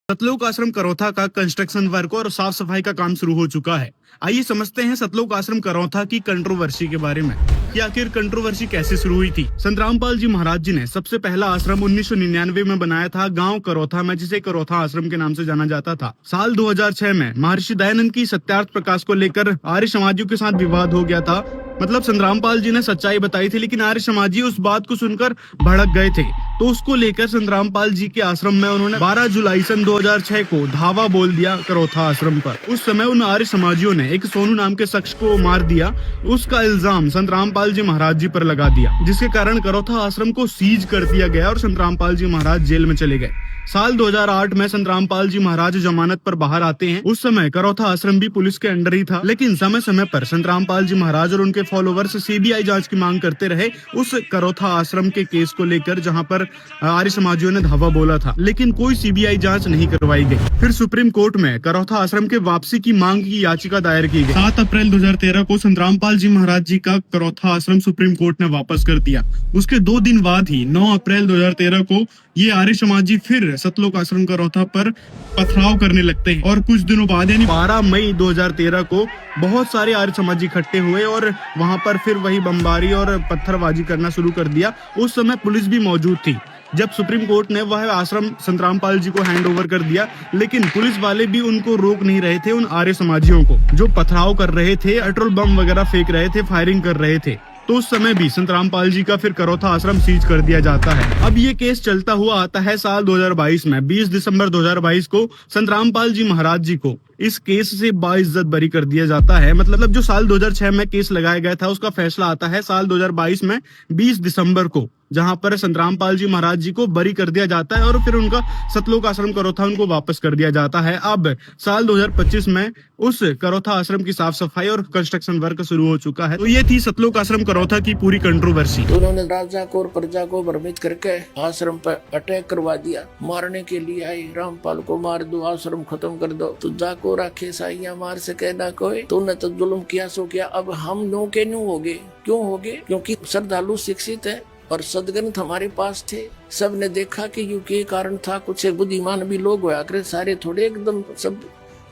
सतलोक आश्रम करौथा का construction work और साफ सफाई का काम शुरू हो चुका है। आइए समझते हैं सतलोक आश्रम करौथा की कंट्रोवर्सी के बारे में कि आखिर कंट्रोवर्सी कैसे शुरू हुई थी। संत रामपाल जी महाराज जी ने सबसे पहला आश्रम 1999 में बनाया था गांव करौथा में, जिसे करौथा आश्रम के नाम से जाना जाता था। साल 2006 में महर्षि दयानंद की सत्यार्थ प्रकाश को लेकर आर्य समाजियों के साथ विवाद हो गया था। मतलब संत रामपाल जी ने सच्चाई बताई थी, लेकिन आर्य समाजी उस बात को सुनकर भड़क गए थे। तो उसको लेकर संत रामपाल जी के आश्रम में उन्होंने 12 जुलाई सन 2006 को धावा बोल दिया करौथा आश्रम पर। उस समय उन आर्य समाजियों ने एक सोनू नाम के शख्स को मार दिया। उसका इल्जाम संत रामपाल जी महाराज जी पर लगा दिया, जिसके कारण करौथा आश्रम को सीज कर दिया गया और संत रामपाल जी महाराज जेल में चले गए। साल 2008 में संत रामपाल जी महाराज जमानत पर बाहर आते हैं। उस समय करौथा आश्रम भी पुलिस के अंडर ही था, लेकिन समय समय पर संत रामपाल जी महाराज और उनके फॉलोवर्स सीबीआई जांच की मांग करते रहे उस करौथा आश्रम के केस को लेकर, जहां पर आर्य समाजियों ने धावा बोला था, लेकिन कोई सीबीआई जांच नहीं करवाई गई। फिर सुप्रीम कोर्ट में करौथा आश्रम के वापसी की मांग की याचिका दायर की गई। 7 अप्रैल 2013 को संत रामपाल जी महाराज जी का करौथा आश्रम सुप्रीम कोर्ट ने वापस कर दिया। उसके 2 दिन बाद ही 9 अप्रैल 2013 को ये आर्य समाजी फिर सतलोक आश्रम करौथा पर पथराव करने लगते हैं और कुछ दिनों बाद यानी 12 मई 2013 को बहुत सारे आर्य समाजी इकट्ठे हुए और वहां पर फिर वही बमबारी और पत्थरबाजी करना शुरू कर दिया। उस समय पुलिस भी मौजूद थी जब सुप्रीम कोर्ट ने वह आश्रम संत रामपाल जी को हैंड ओवर कर दिया, लेकिन पुलिस वाले भी उनको रोक नहीं रहे थे, उन आर्य समाजियों को जो पथराव कर रहे थे, पेट्रोल बम वगैरह फेंक रहे थे, फायरिंग कर रहे थे। तो उस समय भी संत रामपाल जी का फिर करौथा आश्रम सीज कर दिया जाता है। अब ये केस चलता हुआ आता है साल 2022 में। 20 दिसंबर 2022 को संत रामपाल जी महाराज जी को इस केस से बाइज्जत बरी कर दिया जाता है। मतलब जो साल 2006 में केस लगाया गया था उसका फैसला आता है साल 2022 में 20 दिसंबर को, जहां पर संत रामपाल जी महाराज जी को बरी कर दिया जाता है और फिर उनका सतलोक आश्रम करौथा उनको वापस कर दिया जाता है। अब साल 2025 में उस करौथा आश्रम की साफ सफाई और कंस्ट्रक्शन वर्क शुरू हो चुका है। तो ये थी सतलोक आश्रम करौथा की पूरी कंट्रोवर्सी। उन्होंने राजा को और प्रजा को भ्रमित करके आश्रम पर अटैक करवा दिया। मारने के लिए आई, रामपाल को मार दो, आश्रम खत्म कर दो। तो जाको राखे साइया मार सके ना कोई, तूने तो जुल्म किया सो किया। अब हम नो के न्यू हो गए। क्यों हो गए? क्योंकि श्रद्धालु शिक्षित है और सदग्रंथ हमारे पास थे। सब ने देखा कि यू के कारण था। कुछ बुद्धिमान भी लोग हुआ करे, सारे थोड़े एकदम सब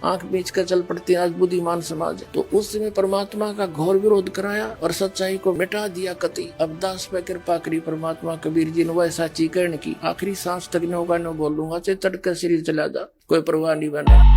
आंख बीच कर चल पड़ते हैं आज बुद्धिमान समाज। तो उस समय परमात्मा का घोर विरोध कराया और सच्चाई को मिटा दिया कति। अब दास पे कृपा करी परमात्मा, कबीर जी ने वह साची करण की। आखिरी सांस तक न होगा न बोलूंगा, चाहे तड़के शरीर चला जा, कोई परवाह नहीं बना।